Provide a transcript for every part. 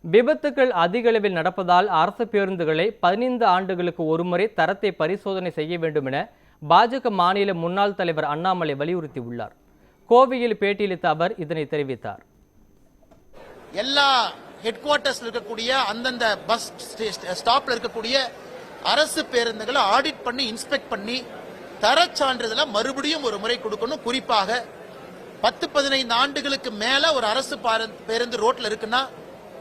விபத்துகள் அதிக அளவில் நடப்பதால் அரசு பேருந்துகளை 15 ஆண்டுகளுக்கு ஒருமுறை தரத்தை பரிசோதனை செய்ய வேண்டும் என பாஜக மாநில முன்னாள் தலைவர் அண்ணாமலை வலியுறுத்தியுள்ளார். கோவையில் பேட்டியளித்த அவர் இதனை தெரிவித்தார். எல்லா ஹெட் குவார்ட்டர்ஸ் இருக்கக்கூடிய அந்தந்த பஸ் ஸ்டாப்ல இருக்கக்கூடிய அரசு பேருந்துகளை ஆடிட் பண்ணி இன்ஸ்பெக்ட் பண்ணி தர சான்றிதழை மறுபடியும் ஒரு முறை கொடுக்கணும். குறிப்பாக 10-15 ஆண்டுகளுக்கு மேல ஒரு அரசு பேருந்து ரோட்ல இருக்குன்னா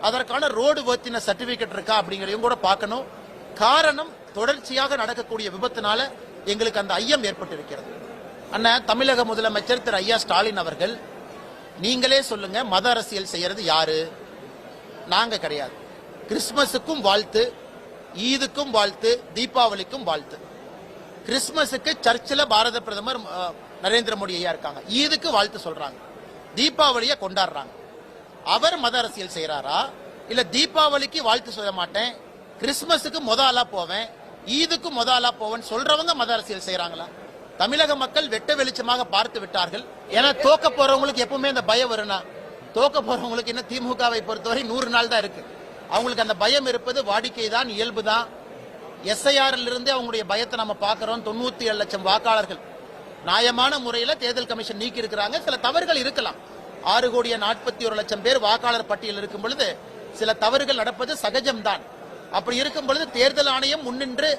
அதற்கான ரோடு வர்த்தின சர்டிபிகேட் இருக்கா அப்படிங்கறதையும் கூட பார்க்கணும். காரணம், தொடர்ச்சியாக நடக்கக்கூடிய விபத்தினால எங்களுக்கு அந்த ஐயம் ஏற்பட்டிருக்கிறது. அண்ணா, தமிழக முதலமைச்சர் திரு ஐயா ஸ்டாலின் அவர்கள், நீங்களே சொல்லுங்க, மத அரசியல் செய்யறது யாரு? நாங்க கிடையாது. கிறிஸ்துமஸுக்கும் வாழ்த்து, ஈதுக்கும் வாழ்த்து, தீபாவளிக்கும் வாழ்த்து. கிறிஸ்துமஸுக்கு சர்ச்சில் பாரத பிரதமர் நரேந்திர மோடி ஐயா இருக்காங்க, ஈதுக்கு வாழ்த்து சொல்றாங்க, தீபாவளியை கொண்டாடுறாங்க. அவர் மத அரசியல் செய்யறாரா? இல்ல தீபாவளிக்கு வாழ்த்து சொல்ல மாட்டேன், கிறிஸ்துமஸுக்கு ஆளா போவேன், ஈதுக்கு ஆளா போவேன் சொல்றவங்க மத அரசியல் செய்யறாங்களா? தமிழக மக்கள் வெட்ட வெளிச்சமாக பார்த்து விட்டார்கள். ஏன்னா தோக்க போறவங்களுக்கு எப்பவுமே அந்த பயம் வரும்னா, தோக்க போறவங்களுக்கு என்ன திமுகவை பொறுத்தவரை 100 நாள் தான் இருக்கு. அவங்களுக்கு அந்த பயம் இருப்பது வாடிக்கை தான், இயல்பு தான். எஸ்ஐஆர்ல இருந்து அவங்களுடைய பயத்தை நம்ம பார்க்கிறோம். 97 லட்சம் வாக்காளர்கள் நியாயமான முறையில் தேர்தல் கமிஷன் நீக்கி இருக்கிறாங்க. சில தவறுகள் இருக்கலாம். 6,41,00,000 பேர் வாக்காளர் பட்டியல் இருக்கும் பொழுது சில தவறுகள் நடப்பது சகஜம்தான். அப்படி இருக்கும் பொழுது தேர்தல் ஆணையம் முன்னின்று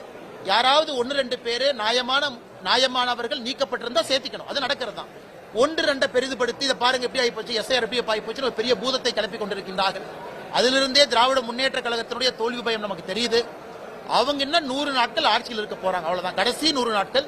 யாராவது 1-2 பேரு நியாயமானவர்கள் நீக்கப்பட்டிருந்தா சேர்த்திக்கணும். அது நடக்கிறது தான். 1-2 பெரிதுபடுத்தி இதை பாருங்க எப்படி ஆயிப்போச்சு, எஸ்ஐஆர் எப்படி ஆயிப்போச்சு, ஒரு பெரிய பூதத்தை கிளப்பி கொண்டிருக்கின்றார்கள். அதிலிருந்தே திராவிட முன்னேற்ற கழகத்தினுடைய தோல்வி பயம் நமக்கு தெரியுது. அவங்க இன்னும் 100 நாட்கள் ஆட்சியில் இருக்க போறாங்க, அவ்வளவுதான். கடைசி 100 நாட்கள்